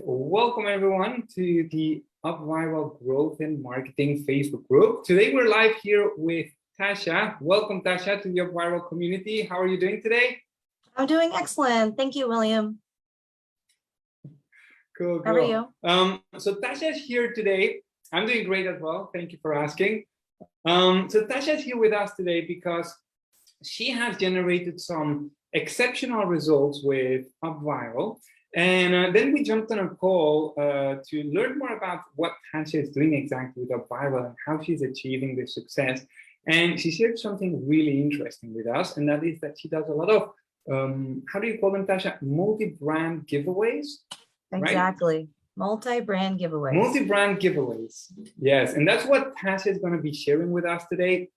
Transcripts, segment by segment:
Welcome everyone to the UpViral Growth and Marketing Facebook group. Today we're live here with Tasha. Welcome Tasha to the UpViral community. How are you doing today? I'm doing excellent. Thank you, William. Cool. How are you? So Tasha is here today. I'm doing great as well. Thank you for asking. So Tasha is here with us today because she has generated some exceptional results with UpViral. And then we jumped on a call to learn more about what Tasha is doing exactly with UpViral and how she's achieving this success. And she shared something really interesting with us, and that is that she does a lot of, how do you call them, Tasha? Multi-brand giveaways? Exactly. Right? Multi-brand giveaways. Multi-brand giveaways. Yes, and that's what Tasha is going to be sharing with us today.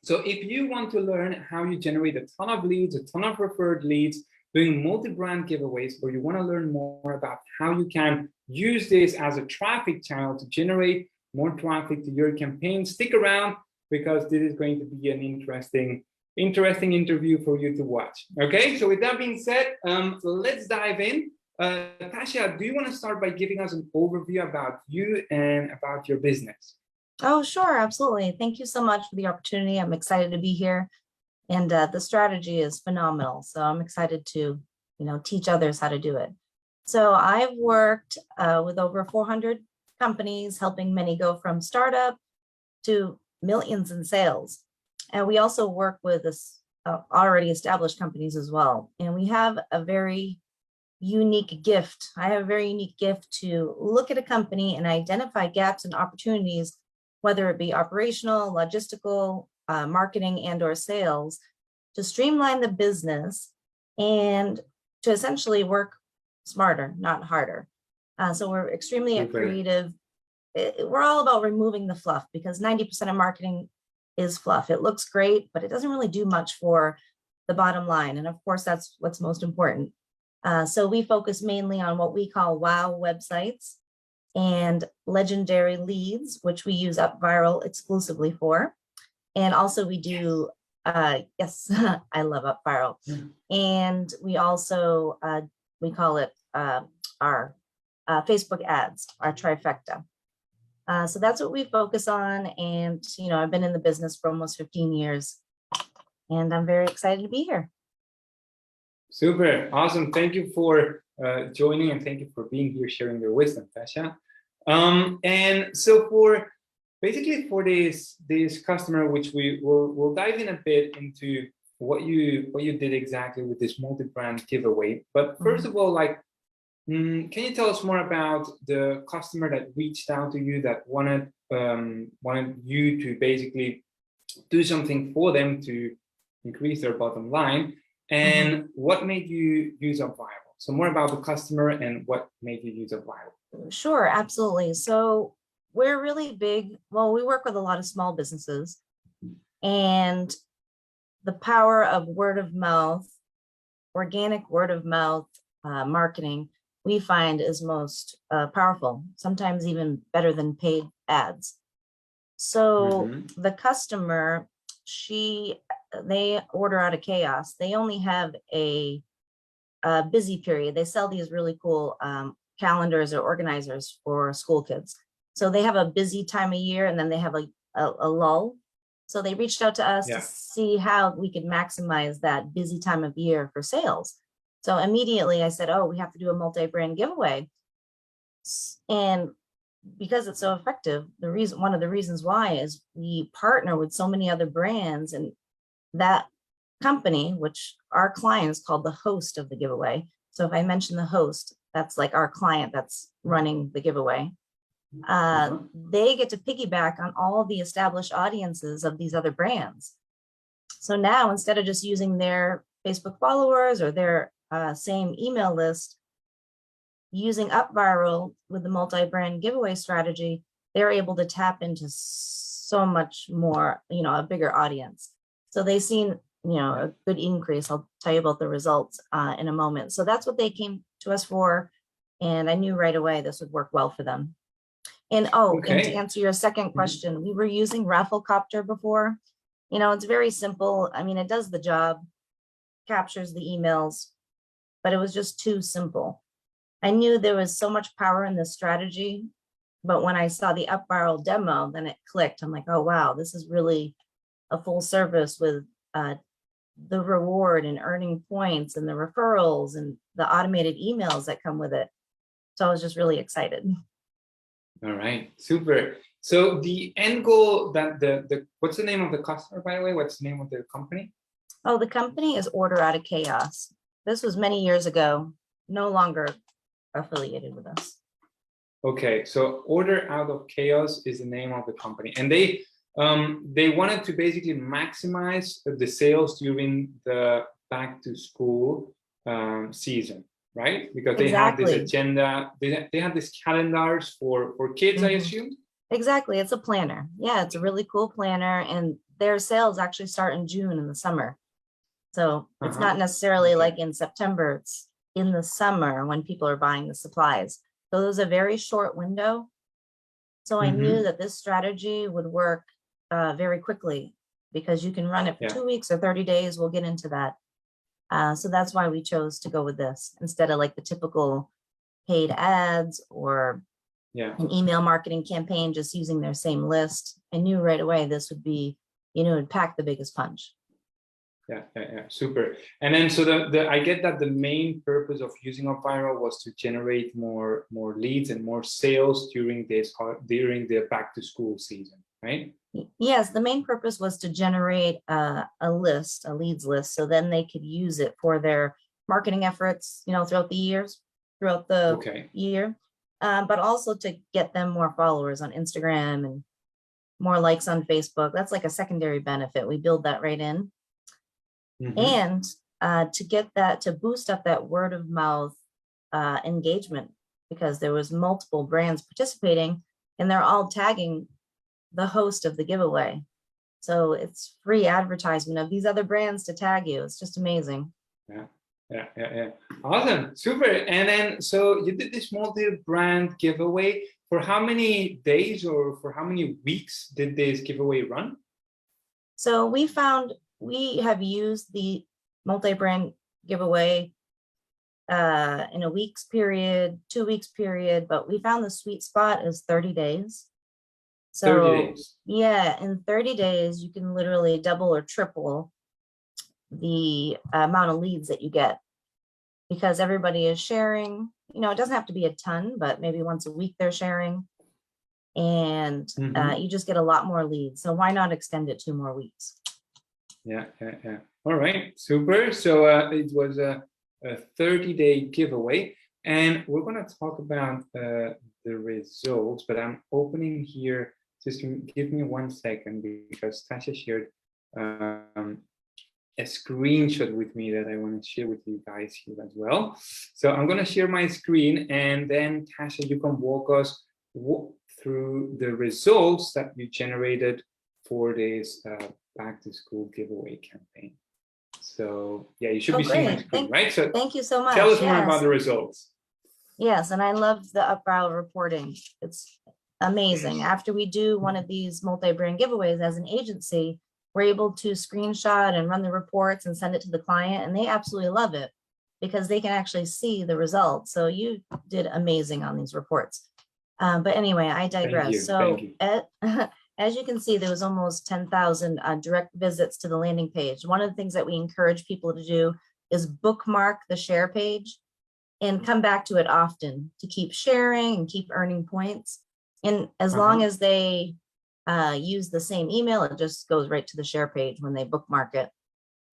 So if you want to learn how you generate a ton of leads, a ton of referred leads, doing multi-brand giveaways, or you want to learn more about how you can use this as a traffic channel to generate more traffic to your campaign, stick around because this is going to be an interesting interview for you to watch. Okay, so with that being said, let's dive in. Tasha, do you want to start by giving us an overview about you and about your business? Oh, sure, absolutely. Thank you so much for the opportunity. I'm excited to be here. And the strategy is phenomenal. So I'm excited to, teach others how to do it. So I've worked with over 400 companies, helping many go from startup to millions in sales. And we also work with this already established companies as well. And we have a very unique gift. I have a very unique gift to look at a company and identify gaps and opportunities, whether it be operational, logistical, marketing and or sales, to streamline the business and to essentially work smarter, not harder. So we're extremely creative. We're all about removing the fluff because 90% of marketing is fluff. It looks great, but it doesn't really do much for the bottom line. And of course, that's what's most important. So we focus mainly on what we call wow websites and legendary leads, which we use UpViral exclusively for. And also we do, yes, I love UpViral. And we also, we call it our Facebook ads, our trifecta. So that's what we focus on. And, I've been in the business for almost 15 years and I'm very excited to be here. Super, awesome. Thank you for joining and thank you for being here, sharing your wisdom, Tasha. And so for basically for this customer, which we'll dive in a bit into what you did exactly with this multi-brand giveaway. But first of all, can you tell us more about the customer that reached out to you that wanted you to basically do something for them to increase their bottom line, and what made you use UpViral? So more about the customer and what made you use UpViral. Sure, absolutely. So we're really big. Well, we work with a lot of small businesses, and the power of word of mouth, organic word of mouth marketing, we find is most powerful, sometimes even better than paid ads. So the customer, they order out of chaos. They only have a busy period. They sell these really cool calendars or organizers for school kids. So they have a busy time of year and then they have a lull. So they reached out to us to see how we could maximize that busy time of year for sales. So immediately I said, oh, we have to do a multi-brand giveaway. And because it's so effective, one of the reasons why is we partner with so many other brands, and that company, which our client is called the host of the giveaway. So if I mention the host, that's like our client that's running the giveaway. They get to piggyback on all the established audiences of these other brands. So now instead of just using their Facebook followers or their same email list, using UpViral with the multi-brand giveaway strategy, they're able to tap into so much more, a bigger audience. So they've seen, a good increase. I'll tell you about the results in a moment. So that's what they came to us for. And I knew right away this would work well for them. And and to answer your second question, we were using Rafflecopter before. It's very simple. I mean, it does the job, captures the emails, but it was just too simple. I knew there was so much power in this strategy, but when I saw the UpViral demo, then it clicked. I'm like, oh, wow, this is really a full service with the reward and earning points and the referrals and the automated emails that come with it. So I was just really excited. All right, super. So the end goal that what's the name of the customer, by the way? What's the name of the company? Oh, the company is Order Out of Chaos. This was many years ago, no longer affiliated with us. Okay, so Order Out of Chaos is the name of the company, and they wanted to basically maximize the sales during the back to school season, right? Because they have this agenda, they have these calendars for kids, I assume. Exactly, it's a planner. Yeah, it's a really cool planner, and their sales actually start in June in the summer. So it's not necessarily like in September, it's in the summer when people are buying the supplies. So it was a very short window. So I knew that this strategy would work very quickly because you can run it for 2 weeks or 30 days. We'll get into that. So that's why we chose to go with this instead of like the typical paid ads or an email marketing campaign, just using their same list. I knew right away this would be, it'd pack the biggest punch. Yeah, super. And then so I get that the main purpose of using UpViral was to generate more leads and more sales during the back to school season, right? Yes, the main purpose was to generate a leads list, so then they could use it for their marketing efforts, throughout the year, but also to get them more followers on Instagram and more likes on Facebook. That's like a secondary benefit. We build that right in. And to get that, to boost up that word of mouth engagement, because there was multiple brands participating and they're all tagging the host of the giveaway. So it's free advertisement of these other brands to tag you. It's just amazing. Yeah. Awesome, super. And then, so you did this multi-brand giveaway. For how many days or for how many weeks did this giveaway run? So we have used the multi-brand giveaway in a week's period, 2 weeks period, but we found the sweet spot is 30 days. So 30 days. Yeah, in 30 days, you can literally double or triple the amount of leads that you get because everybody is sharing. It doesn't have to be a ton, but maybe once a week they're sharing. And you just get a lot more leads. So why not extend it 2 more weeks? Yeah. All right, super. So it was a 30-day giveaway, and we're going to talk about the results, but I'm opening here. Just give me 1 second because Tasha shared a screenshot with me that I want to share with you guys here as well. So I'm going to share my screen, and then Tasha, you can walk us through the results that you generated for this back to school giveaway campaign. So yeah, you should be seeing my screen, right? So thank you so much. Tell us more about the results. Yes, and I love the UpViral reporting. It's amazing. After we do one of these multi-brand giveaways as an agency, we're able to screenshot and run the reports and send it to the client, and they absolutely love it because they can actually see the results. So you did amazing on these reports. But anyway, I digress. So as you can see, there was almost 10,000 direct visits to the landing page. One of the things that we encourage people to do is bookmark the share page and come back to it often to keep sharing and keep earning points. And as long as they use the same email, it just goes right to the share page when they bookmark it.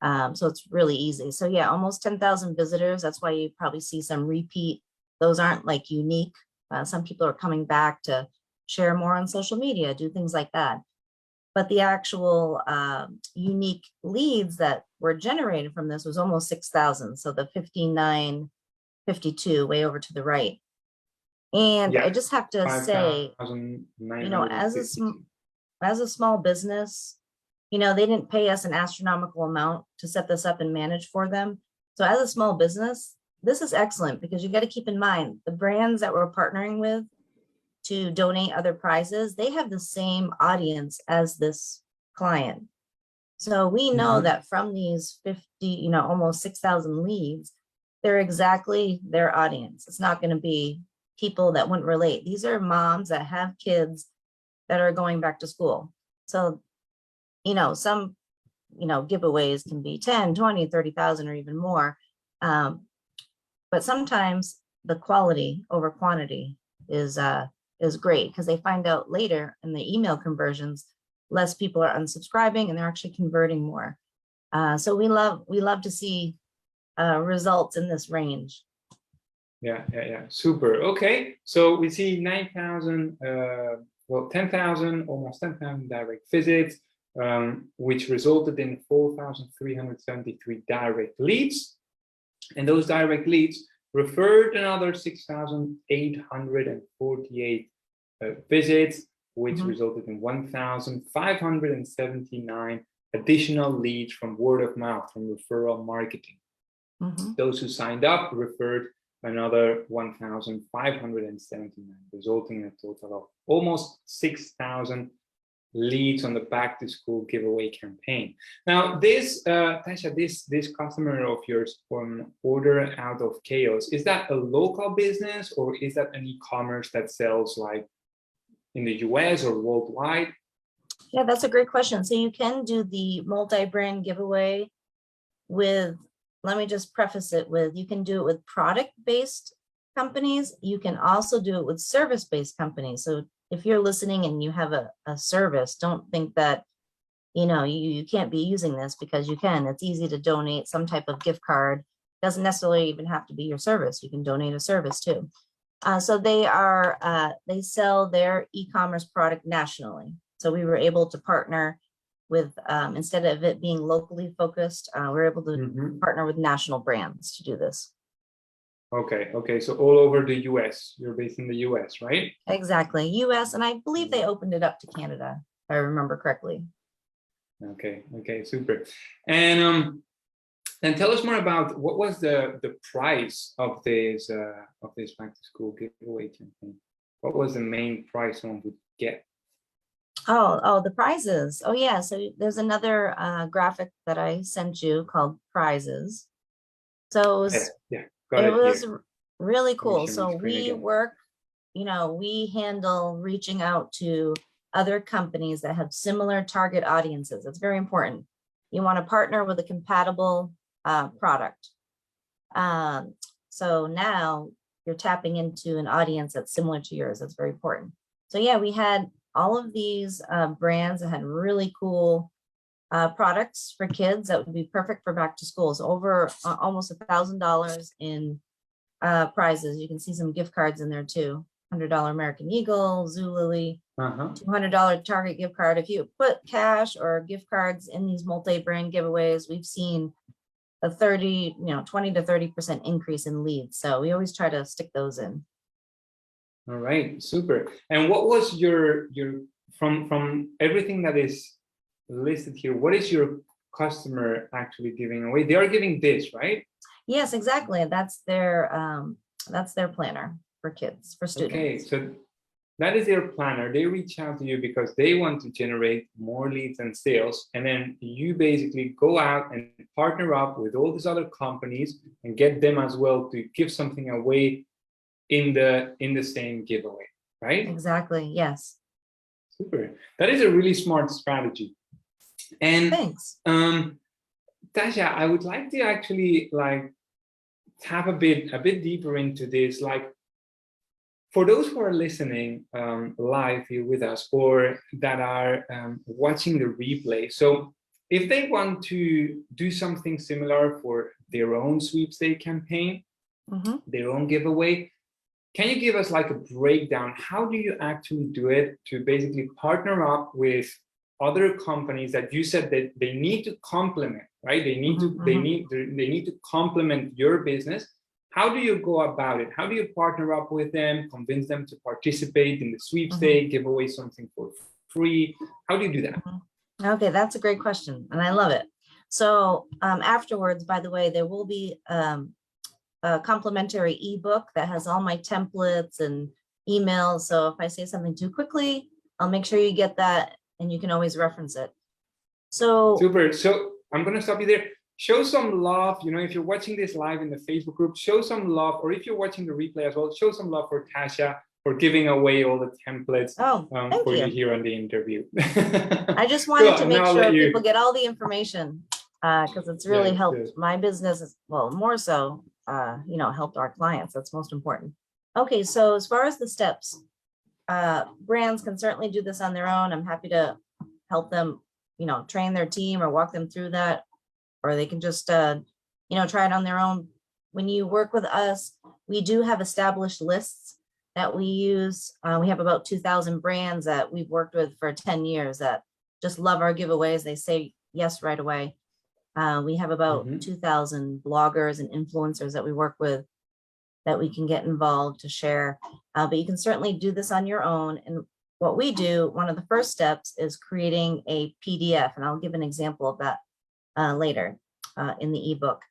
So it's really easy. So yeah, almost 10,000 visitors. That's why you probably see some repeat. Those aren't like unique. Some people are coming back to share more on social media, do things like that. But the actual unique leads that were generated from this was almost 6,000. So the 5952 way over to the right. And I just have to say, as a small business, they didn't pay us an astronomical amount to set this up and manage for them. So as a small business, this is excellent because you got to keep in mind the brands that we're partnering with to donate other prizes, they have the same audience as this client. So we know that from these 50, almost 6,000 leads, they're exactly their audience. It's not going to be people that wouldn't relate. These are moms that have kids that are going back to school. So, some, giveaways can be 10, 20, 30,000 or even more. But sometimes the quality over quantity is great, because they find out later in the email conversions, less people are unsubscribing and they're actually converting more. So we love to see results in this range. Yeah. Super. Okay. So we see 9,000, 10,000, almost 10,000 direct visits, which resulted in 4,373 direct leads. And those direct leads referred another 6,848 visits, which resulted in 1,579 additional leads from word of mouth, from referral marketing. Those who signed up referred another 1,579, resulting in a total of almost 6,000 leads on the back to school giveaway campaign. Now, this Tasha, this customer of yours from Order Out of Chaos, is that a local business, or is that an e-commerce that sells like in the US or worldwide? Yeah, that's a great question. So you can do the multi-brand giveaway with, let me just preface it with, you can do it with product-based companies. You can also do it with service-based companies. So if you're listening and you have a service, don't think that, you can't be using this, because you can. It's easy to donate some type of gift card. Doesn't necessarily even have to be your service. You can donate a service too. So they sell their e-commerce product nationally. So we were able to partner with, instead of it being locally focused, we're able to partner with national brands to do this. Okay. So all over the US, you're based in the US, right? Exactly, US, and I believe they opened it up to Canada, if I remember correctly. Okay, super. And tell us more about what was the price of this back to school giveaway campaign. What was the main price someone would get? Oh, the prizes. Oh yeah, so there's another graphic that I sent you called prizes. So it was really cool. So we work, we handle reaching out to other companies that have similar target audiences. It's very important. You want to partner with a compatible product. So now you're tapping into an audience that's similar to yours. That's very important. So yeah, we had all of these brands that had really cool products for kids that would be perfect for back to school. So over almost $1,000 in prizes. You can see some gift cards in there too. $100 American Eagle, Zulily, $200 Target gift card. If you put cash or gift cards in these multi-brand giveaways, we've seen a 20 to 30% increase in leads. So we always try to stick those in. All right, super. And what was your from everything that is listed here, what is your customer actually giving away? They are giving this, right? Yes, exactly. That's their planner for kids, for students. Okay, so that is their planner. They reach out to you because they want to generate more leads and sales, and then you basically go out and partner up with all these other companies and get them as well to give something away in the same giveaway, right? Exactly. Yes. Super. That is a really smart strategy. And thanks. Tasha, I would like to actually tap a bit deeper into this. Like, for those who are listening live here with us, or that are watching the replay, so if they want to do something similar for their own sweepstakes campaign, their own giveaway, can you give us like a breakdown? How do you actually do it to basically partner up with other companies that you said that they need to complement, right? They need to complement your business. How do you go about it? How do you partner up with them, convince them to participate in the sweepstakes, give away something for free? How do you do that? Okay, that's a great question, and I love it. So afterwards, by the way, there will be a complimentary ebook that has all my templates and emails. So if I say something too quickly, I'll make sure you get that, and you can always reference it. So super. So I'm going to stop you there. show some love. You know, if you're watching this live in the Facebook group, show some love, or if you're watching the replay as well, show some love for Tasha for giving away all the templates for you here on the interview. I just wanted to make sure people get all the information because it's really helped my business, well, more so, you know, helped our clients. That's most important. Okay, so as far as the steps, brands can certainly do this on their own. I'm happy to help them, you know, train their team or walk them through that, or they can just, you know, try it on their own. When you work with us, we do have established lists that we use. We have about 2,000 brands that we've worked with for 10 years that just love our giveaways. They say yes right away. We have about 2,000 bloggers and influencers that we work with that we can get involved to share. But you can certainly do this on your own. And what we do, one of the first steps is creating a PDF, and I'll give an example of that later in the ebook.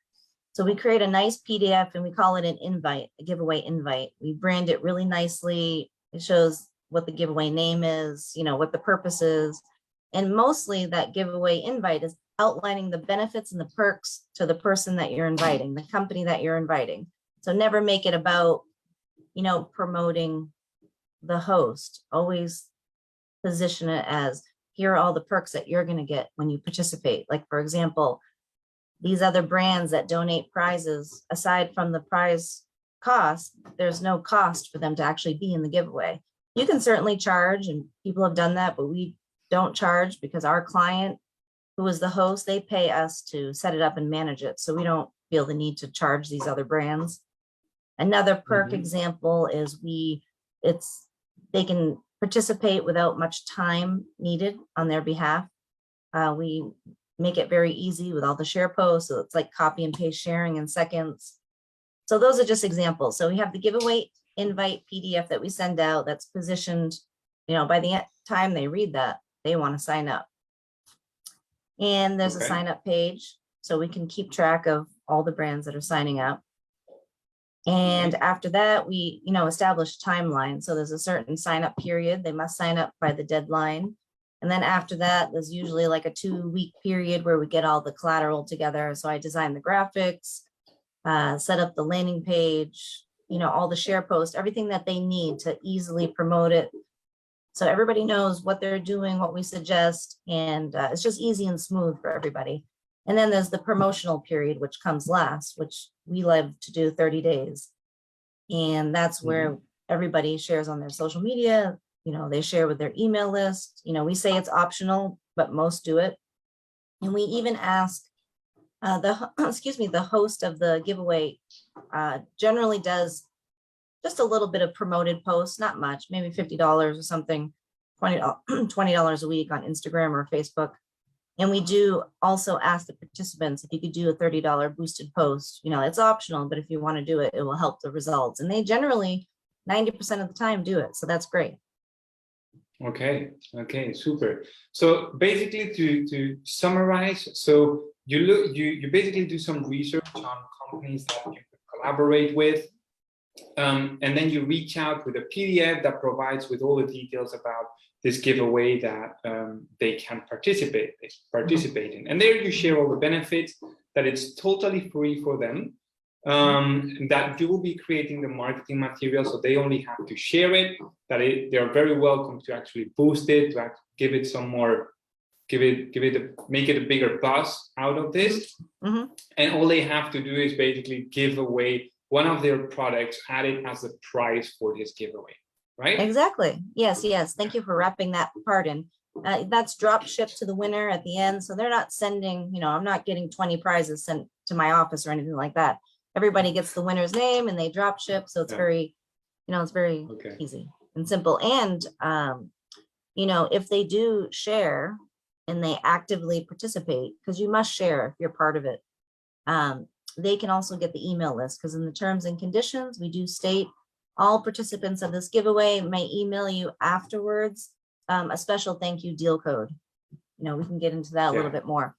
So we create a nice PDF and we call it an invite, a giveaway invite. We brand it really nicely. It shows what the giveaway name is, you know, what the purpose is. And mostly that giveaway invite is outlining the benefits and the perks to the person that you're inviting, the company that you're inviting. So never make it about, you know, promoting the host. Always position it as, here are all the perks that you're going to get when you participate. Like, for example, these other brands that donate prizes, aside from the prize cost, there's no cost for them to actually be in the giveaway. You can certainly charge, and people have done that, but we don't charge because our client, who is the host, they pay us to set it up and manage it. So we don't feel the need to charge these other brands. Another perk example is they can participate without much time needed on their behalf. We make it very easy with all the share posts. So it's like copy and paste sharing in seconds. So those are just examples. So we have the giveaway invite PDF that we send out that's positioned, you know, by the time they read that, they want to sign up. And there's a sign up page so we can keep track of all the brands that are signing up. And after that, we, you know, establish timeline. So there's a certain sign up period. They must sign up by the deadline. And then after that, there's usually like a 2-week period where we get all the collateral together. So I design the graphics, set up the landing page, you know, all the share posts, everything that they need to easily promote it. So everybody knows what they're doing, what we suggest, and it's just easy and smooth for everybody. And then there's the promotional period, which comes last, which we love to do 30 days. And that's where everybody shares on their social media. You know, they share with their email list. You know, we say it's optional, but most do it. And we even ask the host of the giveaway generally does just a little bit of promoted posts, not much, maybe $50 or something, $20 a week on Instagram or Facebook. And we do also ask the participants if you could do a $30 boosted post. You know, it's optional, but if you want to do it, it will help the results. And they generally 90% of the time do it. So that's great. Okay, super. So basically to summarize, so you basically do some research on companies that you could collaborate with. And then you reach out with a PDF that provides with all the details about this giveaway that they can participate in. And there you share all the benefits, that it's totally free for them, that you will be creating the marketing material, so they only have to share it, that they're very welcome to actually boost it, to give it some more, make it a bigger buzz out of this. And all they have to do is basically give away one of their products, add it as a prize for this giveaway, right? Exactly. Yes. Thank you for wrapping that part in. That's drop shipped to the winner at the end. So they're not sending, you know, I'm not getting 20 prizes sent to my office or anything like that. Everybody gets the winner's name and they drop ship. So it's very, you know, it's very easy and simple. And, you know, if they do share and they actively participate, because you must share if you're part of it, they can also get the email list, because in the terms and conditions, we do state all participants of this giveaway may email you afterwards a special thank you deal code. You know, we can get into that a little bit more.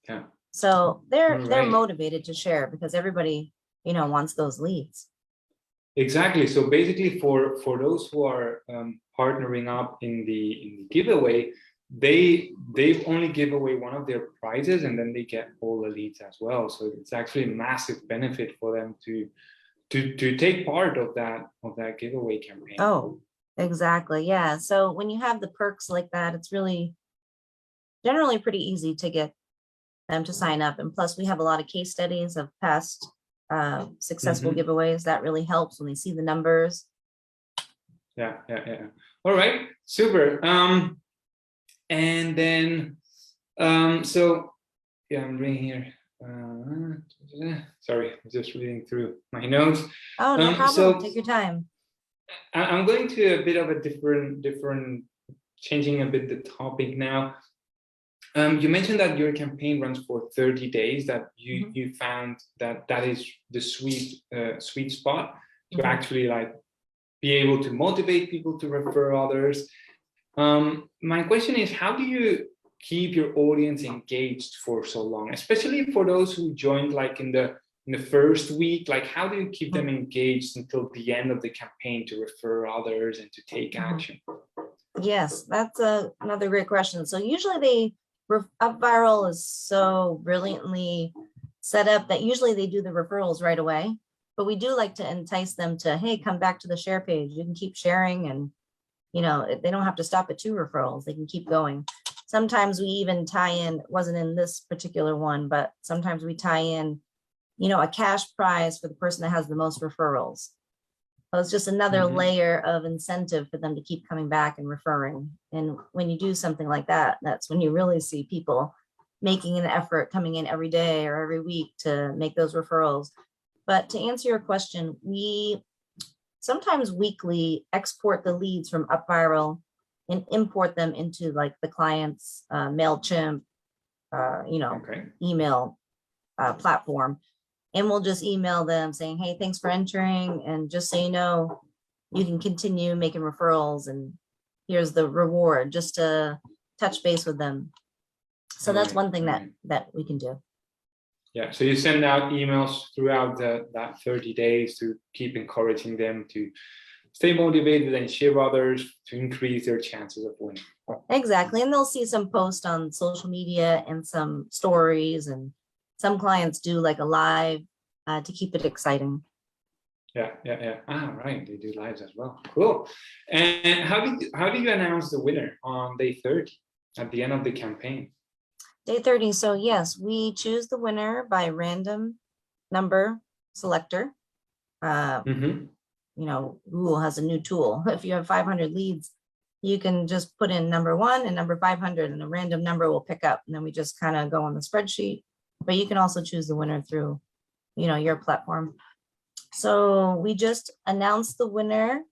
So they're motivated to share because everybody, you know, wants those leads. Exactly. So basically for those who are partnering up in the giveaway, they've only give away one of their prizes, and then they get all the leads as well. So it's actually a massive benefit for them to take part of that giveaway campaign. Oh, exactly. Yeah. So when you have the perks like that, it's really generally pretty easy to get them to sign up. And plus, we have a lot of case studies of past successful giveaways. That really helps when they see the numbers. Yeah. All right, super. And then, so yeah, I'm reading here. Sorry, I'm just reading through my notes. Oh, no problem. So take your time. I'm going to a bit of a different, changing a bit the topic now. You mentioned that your campaign runs for 30 days, that you found that is the sweet spot to actually like be able to motivate people to refer others. My question is, how do you keep your audience engaged for so long, especially for those who joined like in the first week? Like, how do you keep them engaged until the end of the campaign to refer others and to take action? Yes, that's another great question. So usually UpViral is so brilliantly set up that usually they do the referrals right away, but we do like to entice them to, hey, come back to the share page. You can keep sharing, and you know, they don't have to stop at 2 referrals. They can keep going. Sometimes we even tie in, wasn't in this particular one, but sometimes we tie in, you know, a cash prize for the person that has the most referrals. So it's just another layer of incentive for them to keep coming back and referring. And when you do something like that, that's when you really see people making an effort, coming in every day or every week to make those referrals. But to answer your question, we sometimes weekly export the leads from UpViral and import them into like the client's MailChimp, email platform. And we'll just email them saying, hey, thanks for entering. And just so you know, you can continue making referrals, and here's the reward, just to touch base with them. So that's one thing that we can do. Yeah, so you send out emails throughout that 30 days to keep encouraging them to stay motivated and share others to increase their chances of winning. Exactly. And they'll see some posts on social media and some stories, and some clients do like a live to keep it exciting. Yeah. Right. They do lives as well. Cool. And how do you announce the winner on day 30 at the end of the campaign? Day 30. So yes, we choose the winner by random number selector. You know, Google has a new tool. If you have 500 leads, you can just put in number 1 and number 500, and a random number will pick up. And then we just kind of go on the spreadsheet. But you can also choose the winner through, you know, your platform. So we just announce the winner,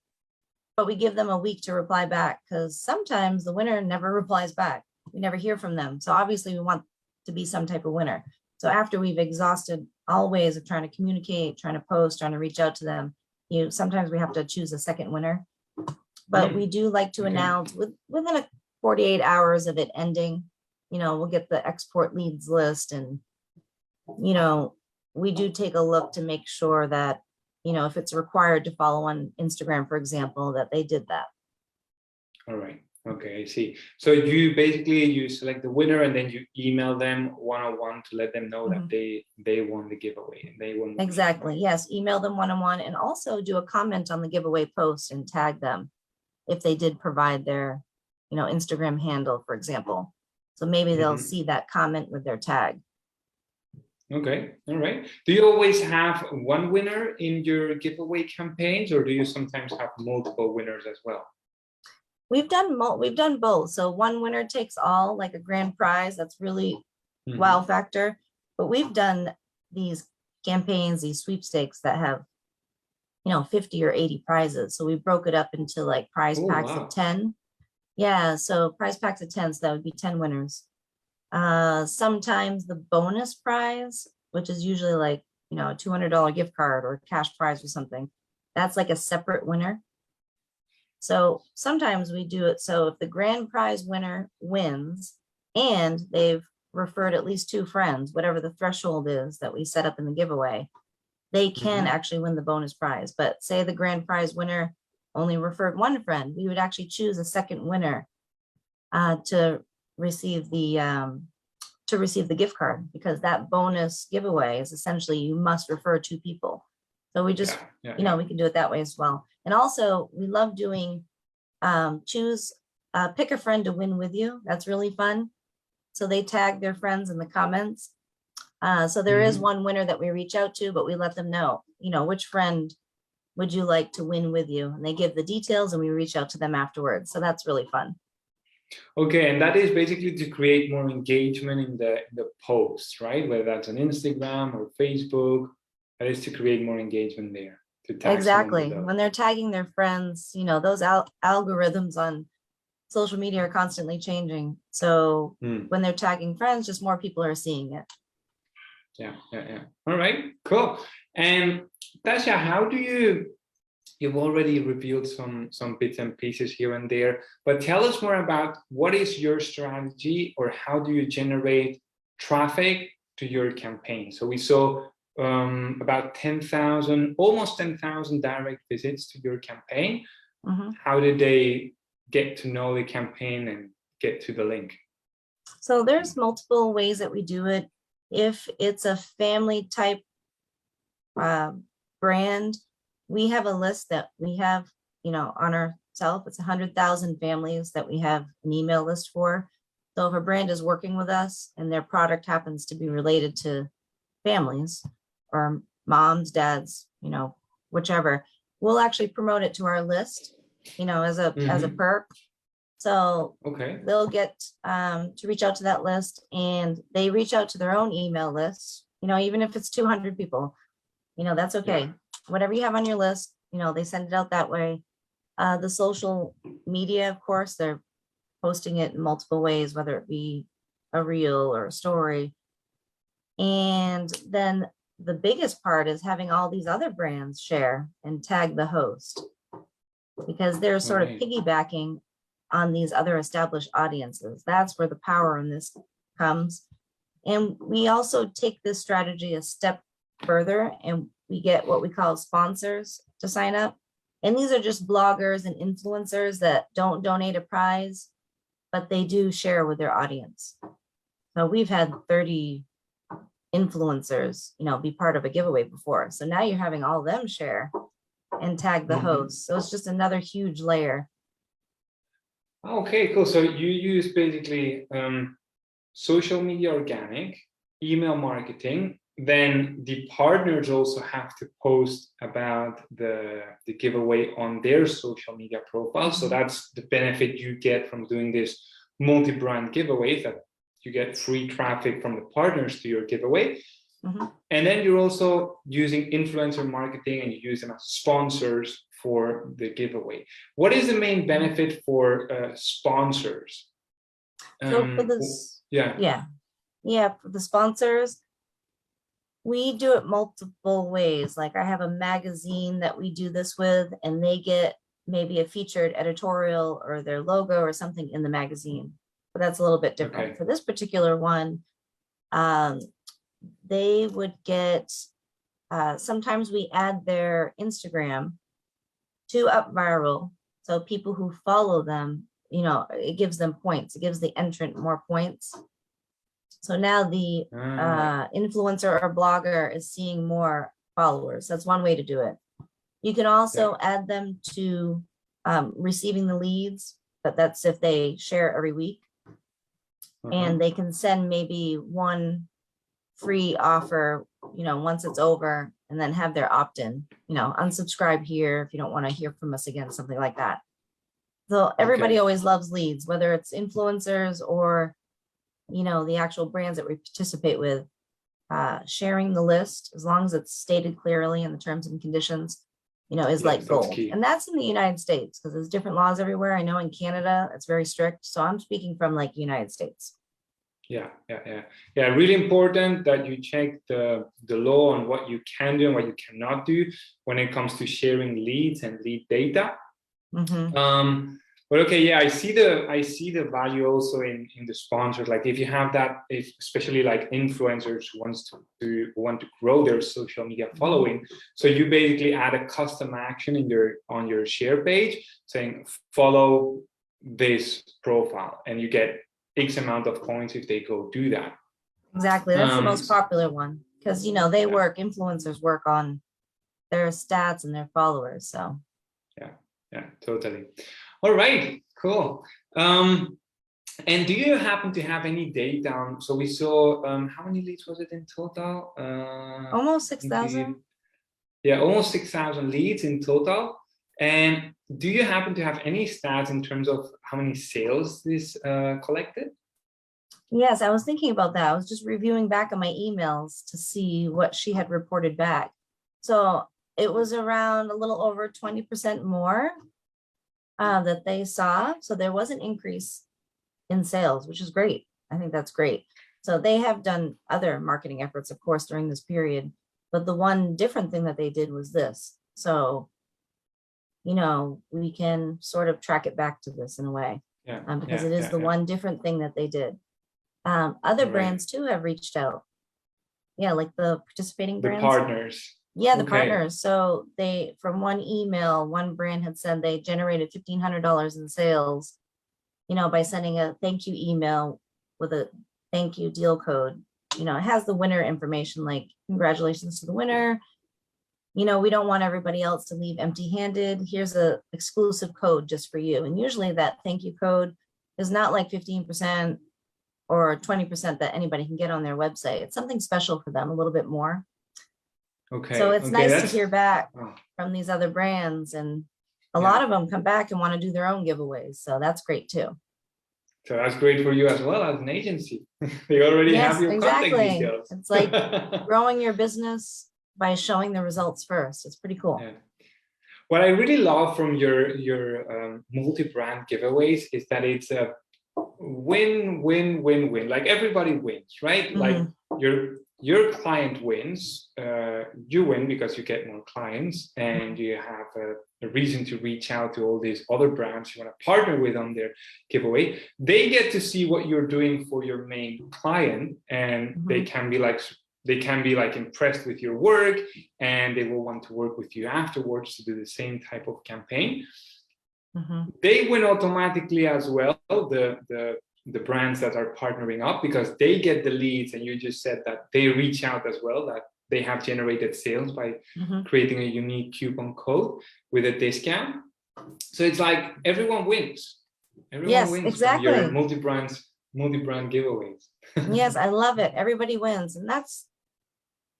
but we give them a week to reply back, because sometimes the winner never replies back. We never hear from them. So obviously we want to be some type of winner. So after we've exhausted all ways of trying to communicate, trying to post, trying to reach out to them, sometimes we have to choose a second winner. But we do like to announce within 48 hours of it ending. You know, we'll get the export leads list, and you know, we do take a look to make sure that, you know, if it's required to follow on Instagram, for example, that they did that. All right. Okay, I see. So you select the winner, and then you email them one-on-one to let them know that they won the giveaway, and they won. Exactly. Yes. Email them one-on-one, and also do a comment on the giveaway post and tag them if they did provide their, you know, Instagram handle, for example. So maybe they'll see that comment with their tag. Okay. All right. Do you always have one winner in your giveaway campaigns, or do you sometimes have multiple winners as well? We've done both. So one winner takes all, like a grand prize. That's really wow factor. But we've done these campaigns, these sweepstakes that have, you know, 50 or 80 prizes. So we broke it up into like prize packs of 10. Yeah. So prize packs of 10. So that would be 10 winners. Sometimes the bonus prize, which is usually like, you know, a $200 gift card or cash prize or something, that's like a separate winner. So sometimes we do it so if the grand prize winner wins and they've referred at least 2 friends, whatever the threshold is that we set up in the giveaway, they can actually win the bonus prize. But say the grand prize winner only referred 1 friend, we would actually choose a second winner to receive the gift card, because that bonus giveaway is essentially you must refer 2 people. So we just, we can do it that way as well. And also we love doing pick a friend to win with you. That's really fun. So they tag their friends in the comments. So there is one winner that we reach out to, but we let them know, which friend would you like to win with you? And they give the details and we reach out to them afterwards. So that's really fun. Okay, and that is basically to create more engagement in the posts, right? Whether that's on Instagram or Facebook, that is to create more engagement there. To tag exactly. When they're tagging their friends, those algorithms on social media are constantly changing. So when they're tagging friends, just more people are seeing it. Yeah. All right, cool. And Tasha, how do you've already revealed some bits and pieces here and there, but tell us more about what is your strategy, or how do you generate traffic to your campaign? So we saw about 10,000, almost 10,000 direct visits to your campaign. How did they get to know the campaign and get to the link? So there's multiple ways that we do it. If it's a family type brand, we have a list that we have, on ourselves. It's 100,000 families that we have an email list for. So if a brand is working with us and their product happens to be related to families or moms, dads, whichever, we'll actually promote it to our list, as a perk. So they'll get to reach out to that list, and they reach out to their own email list, even if it's 200 people, that's okay. Yeah. Whatever you have on your list, they send it out that way. The social media, of course, they're posting it in multiple ways, whether it be a reel or a story. And then the biggest part is having all these other brands share and tag the host, because they're sort of piggybacking on these other established audiences. That's where the power in this comes. And we also take this strategy a step further, and we get what we call sponsors to sign up. And these are just bloggers and influencers that don't donate a prize, but they do share with their audience. So we've had 30 influencers, be part of a giveaway before. So now you're having all of them share and tag the host. So it's just another huge layer. Okay, cool. So you use basically social media organic, email marketing, then the partners also have to post about the giveaway on their social media profile. So that's the benefit you get from doing this multi-brand giveaway, that you get free traffic from the partners to your giveaway. And then you're also using influencer marketing, and you use them as sponsors for the giveaway. What is the main benefit for sponsors? So for this, for the sponsors, we do it multiple ways. Like I have a magazine that we do this with, and they get maybe a featured editorial or their logo or something in the magazine, but that's a little bit different. For this particular one, they would get, sometimes we add their Instagram to UpViral. So people who follow them, it gives them points. It gives the entrant more points. So now the influencer or blogger is seeing more followers. That's one way to do it. You can also add them to receiving the leads, but that's if they share every week. And they can send maybe one free offer, once it's over, and then have their opt-in, unsubscribe here if you don't want to hear from us again, something like that. So everybody always loves leads, whether it's influencers or, the actual brands that we participate with. Sharing the list, as long as it's stated clearly in the terms and conditions, is like gold. And that's in the United States, because there's different laws everywhere. I know in Canada, it's very strict. So I'm speaking from like United States. Yeah. Really important that you check the law on what you can do and what you cannot do when it comes to sharing leads and lead data. But I see the value also in the sponsors. Like if you have that, especially like influencers who want to grow their social media following, so you basically add a custom action on your share page saying follow this profile, and you get X amount of coins if they go do that. Exactly. That's the most popular one because, you know, they work, influencers work on their stats and their followers. So yeah, totally. All right, cool. And do you happen to have any data on, so we saw, how many leads was it in total? almost 6,000. Yeah, almost 6,000 leads in total. And do you happen to have any stats in terms of how many sales this collected? Yes, I was thinking about that. I was just reviewing back on my emails to see what she had reported back. So it was around a little over 20% more that they saw. So there was an increase in sales, which is great. I think that's great. So they have done other marketing efforts, of course, during this period. But the one different thing that they did was this. So, you know, we can sort of track it back to this in a way, because it is the one different thing that they did. Other brands too have reached out. Yeah, like the participating brands. The partners. Yeah, the partners. So they, from one email, one brand had said they generated $1,500 in sales, you know, by sending a thank you email with a thank you deal code. You know, it has the winner information, like congratulations to the winner. You know, we don't want everybody else to leave empty-handed. Here's a exclusive code just for you. And usually that thank you code is not like 15% or 20% that anybody can get on their website. It's something special for them, a little bit more. Okay. So it's nice to hear back from these other brands, and a lot of them come back and want to do their own giveaways. So that's great too. So that's great for you as well as an agency. They already have your contact details. It's like growing your business by showing the results first. It's pretty cool. Yeah. What I really love from your multi-brand giveaways is that it's a win, win, win, win. Like everybody wins, right? Like your client wins, you win because you get more clients, and you have a reason to reach out to all these other brands you want to partner with on their giveaway. They get to see what you're doing for your main client, and they can be like impressed with your work, and they will want to work with you afterwards to do the same type of campaign. They win automatically as well, the brands that are partnering up, because they get the leads, and you just said that they reach out as well, that they have generated sales by creating a unique coupon code with a discount. So it's like everyone wins. Everyone wins from your multi-brand giveaways. Yes, I love it. Everybody wins. And that's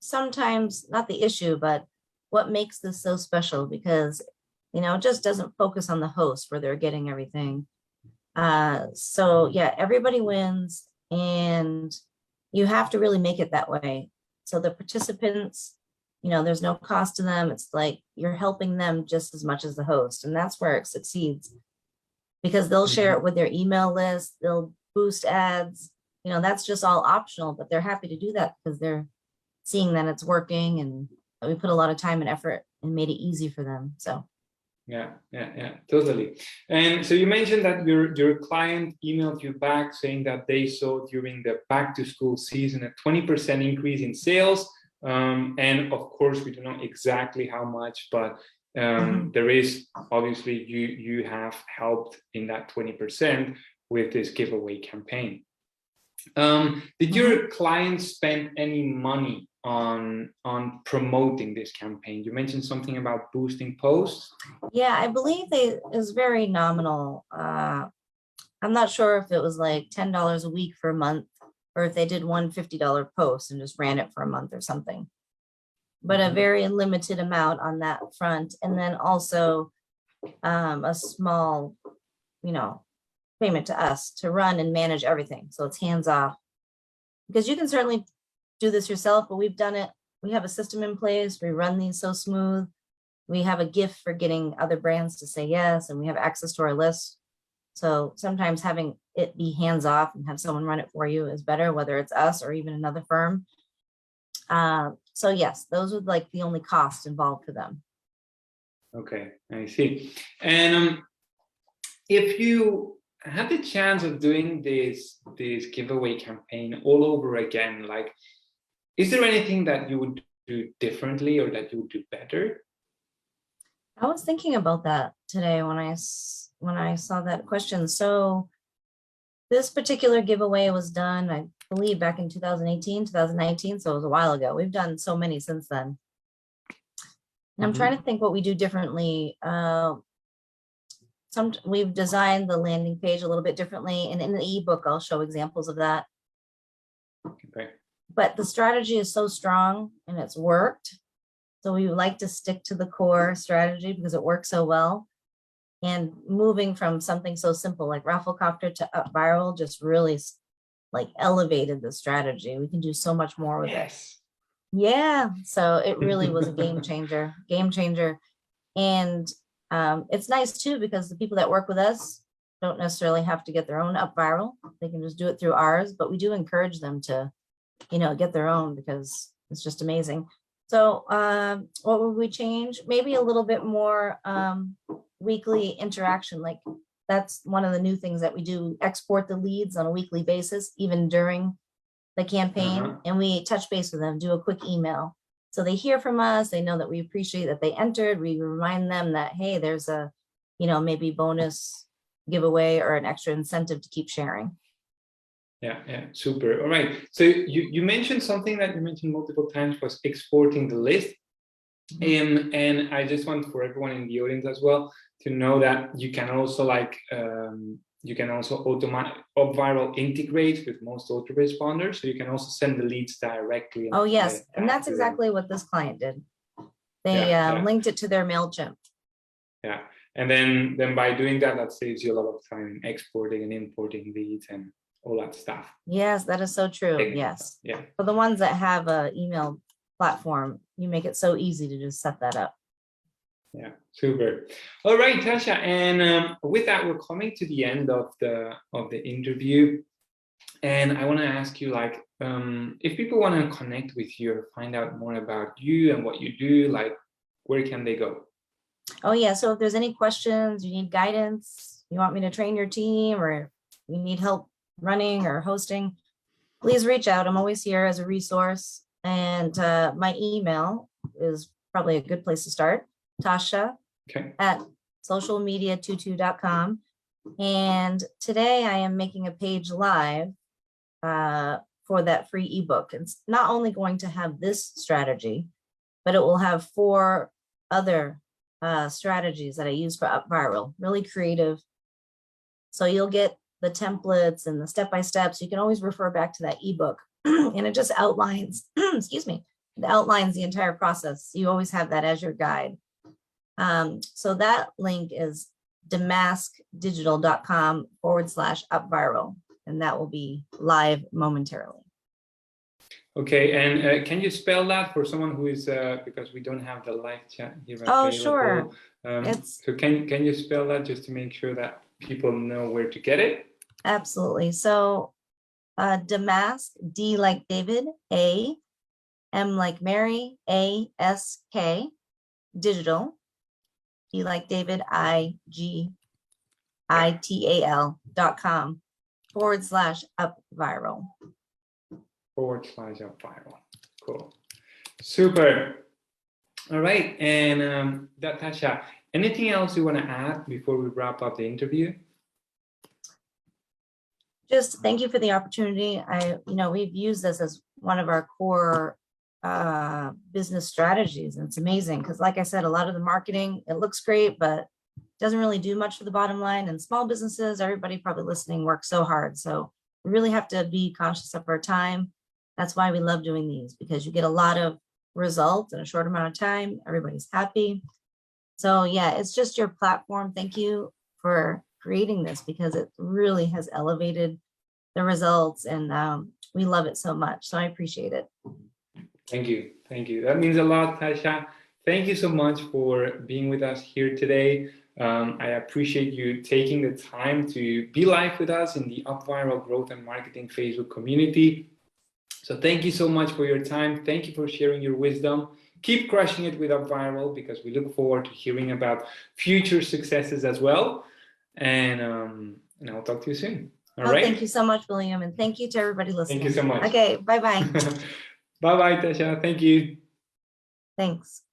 sometimes not the issue, but what makes this so special, because, you know, it just doesn't focus on the host where they're getting everything. So yeah, everybody wins, and you have to really make it that way. So the participants, you know, there's no cost to them. It's like you're helping them just as much as the host, and that's where it succeeds, because they'll share it with their email list, they'll boost ads, you know, that's just all optional, but they're happy to do that because they're seeing that it's working, and we put a lot of time and effort and made it easy for them. So yeah, totally. And so you mentioned that your client emailed you back saying that they saw during the back to school season a 20% increase in sales. And of course, we don't know exactly how much, but there is obviously you have helped in that 20% with this giveaway campaign. Did your client spend any money on promoting this campaign? You mentioned something about boosting posts. Yeah, I believe is very nominal. I'm not sure if it was like $10 a week for a month, or if they did one $50 post and just ran it for a month or something, but a very limited amount on that front. And then also a small, you know, payment to us to run and manage everything. So it's hands off, because you can certainly do this yourself, but we've done it. We have a system in place. We run these so smooth. We have a gift for getting other brands to say yes, and we have access to our list. So sometimes having it be hands off and have someone run it for you is better, whether it's us or even another firm. So yes, those would like the only cost involved for them. Okay, I see. And if you had the chance of doing this giveaway campaign all over again, like, is there anything that you would do differently or that you would do better? I was thinking about that today when when I saw that question. So this particular giveaway was done, I believe, back in 2018, 2019. So it was a while ago. We've done so many since then. And I'm trying to think what we do differently. We've designed the landing page a little bit differently, and in the ebook, I'll show examples of that. Okay. But the strategy is so strong and it's worked. So we would like to stick to the core strategy because it works so well. And moving from something so simple like Rafflecopter to UpViral just really like elevated the strategy. We can do so much more with it. Yeah. So it really was a game changer. And it's nice too, because the people that work with us don't necessarily have to get their own UpViral. They can just do it through ours, but we do encourage them to, get their own because it's just amazing. So what would we change? Maybe a little bit more weekly interaction. Like that's one of the new things that we do, export the leads on a weekly basis, even during the campaign. And we touch base with them, do a quick email. So they hear from us, they know that we appreciate that they entered. We remind them that, hey, there's a, maybe bonus giveaway or an extra incentive to keep sharing. Yeah, super. All right. So you mentioned something that you mentioned multiple times was exporting the list. And I just want for everyone in the audience as well to know that you can also UpViral integrates with most autoresponders, so you can also send the leads directly. Oh yes, and that's exactly what this client did. They linked it to their MailChimp. Yeah, and then by doing that, that saves you a lot of time exporting and importing leads and all that stuff. Yes, that is so true. Yes. Yeah. For the ones that have an email platform, you make it so easy to just set that up. Yeah, super. All right, Tasha, and with that, we're coming to the end of the interview, and I want to ask you, like, if people want to connect with you or find out more about you and what you do, like, where can they go? Oh yeah, so if there's any questions, you need guidance, you want me to train your team, or you need help running or hosting, please reach out. I'm always here as a resource, and my email is probably a good place to start. Tasha at socialmedia22.com. And today I am making a page live for that free ebook. It's not only going to have this strategy, but it will have 4 other strategies that I use for UpViral, really creative. So you'll get the templates and the step-by-steps. You can always refer back to that ebook and it just outlines, excuse me, it outlines the entire process. You always have that as your guide. So that link is damaskdigital.com/UpViral, and that will be live momentarily. Okay, and can you spell that for someone who is, because we don't have the live chat here available. Oh, sure. So can you spell that just to make sure that people know where to get it? Absolutely. So Damask, D like David, A, M like Mary, A-S-K, digital, D like David, I-G-I-T-A-L.com/UpViral. /UpViral. Cool. Super. All right. And Tasha, anything else you want to add before we wrap up the interview? Just thank you for the opportunity. We've used this as one of our core business strategies, and it's amazing because, like I said, a lot of the marketing, it looks great, but doesn't really do much for the bottom line. And small businesses, everybody probably listening, works so hard. So we really have to be conscious of our time. That's why we love doing these, because you get a lot of results in a short amount of time. Everybody's happy. So yeah, it's just your platform. Thank you for creating this, because it really has elevated the results, and we love it so much. So I appreciate it. Thank you. Thank you. That means a lot, Tasha. Thank you so much for being with us here today. I appreciate you taking the time to be live with us in the UpViral Growth and Marketing Facebook community. So thank you so much for your time. Thank you for sharing your wisdom. Keep crushing it with UpViral, because we look forward to hearing about future successes as well. And I'll talk to you soon. All right. Thank you so much, William. And thank you to everybody listening. Thank you so much. Okay. Bye-bye. Bye-bye, Tasha. Thank you. Thanks.